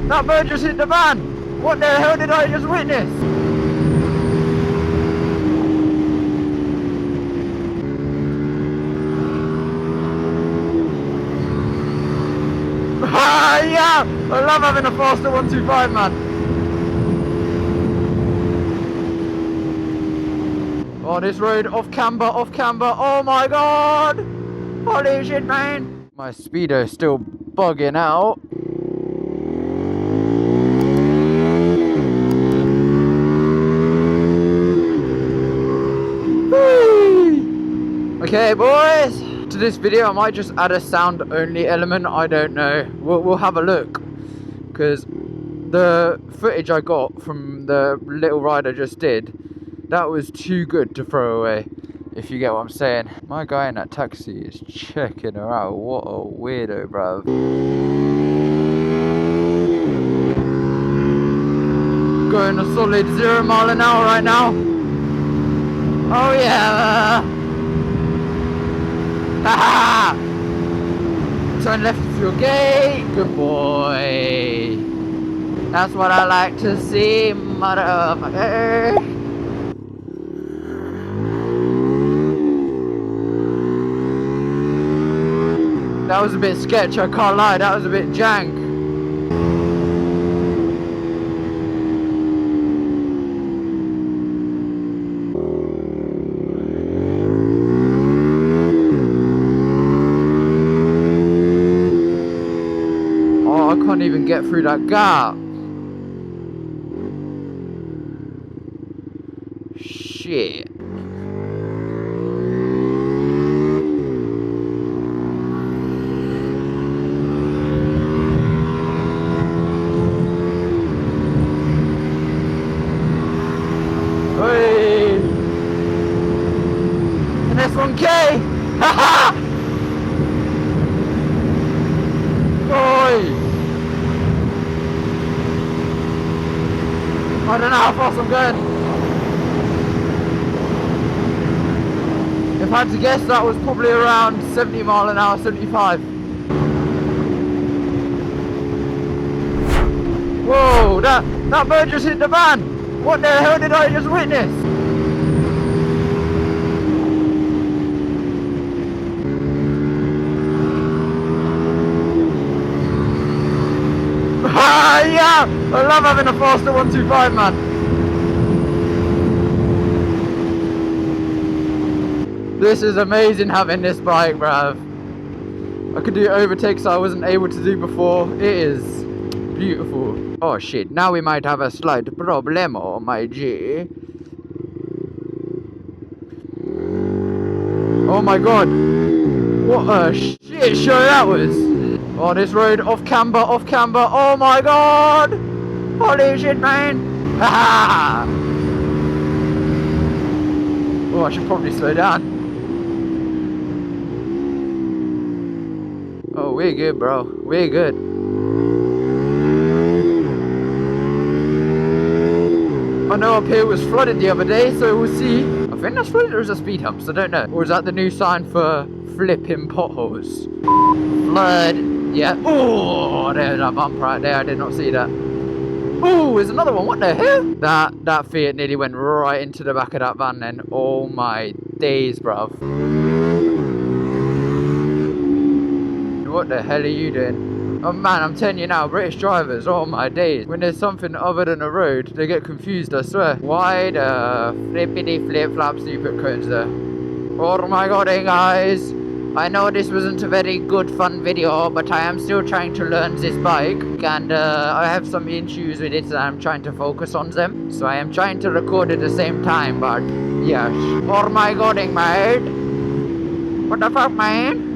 That bird just hit the van! What the hell did I just witness? Ah, yeah! I love having a faster 125, man. Oh, this road, off camber, oh my god! Holy shit, man! My speedo's still bugging out. Okay, boys! To this video, I might just add a sound only element, I don't know. We'll have a look. Because the footage I got from the little ride I just did, that was too good to throw away, if you get what I'm saying. My guy in that taxi is checking her out. What a weirdo, bruv. Going a solid 0 mile an hour right now. Oh yeah! Haha! Turn left if you're gay. Good boy. That's what I like to see, motherfucker. That was a bit sketch, I can't lie, that was a bit jank. Oh, I can't even get through that gap. Shit. And this 1K! Haha! Oi! I don't know how fast I'm going. If I had to guess, that was probably around 70 mile an hour, 75. Whoa, that bird just hit the van! What the hell did I just witness? Ah, yeah! I love having a faster 125, man. This is amazing having this bike, bruv. I could do overtakes I wasn't able to do before. It is beautiful. Oh shit, now we might have a slight problemo, my G. Oh my god. What a shit show that was. Oh, this road, off camber, oh my god. Holy shit, man. Haha. Oh, I should probably slow down. Oh, we're good, bro. We're good. I know up here was flooded the other day, so we'll see. I think that's flooded or is that speed humps? I don't know. Or is that the new sign for flipping potholes? Flood. Yeah. Oh, there's a bump right there. I did not see that. Oh, there's another one. What the hell? That Fiat nearly went right into the back of that van then. Oh my days, bruv. What the hell are you doing? Oh man, I'm telling you now, British drivers, oh my days. When there's something other than a road, they get confused, I swear. Why the flippity flip flops do you put cones there? Oh my god, hey guys. I know this wasn't a very good fun video, but I am still trying to learn this bike. And I have some issues with it and I'm trying to focus on them. So I am trying to record at the same time, but yes. Oh my god, hey mate. What the fuck, man?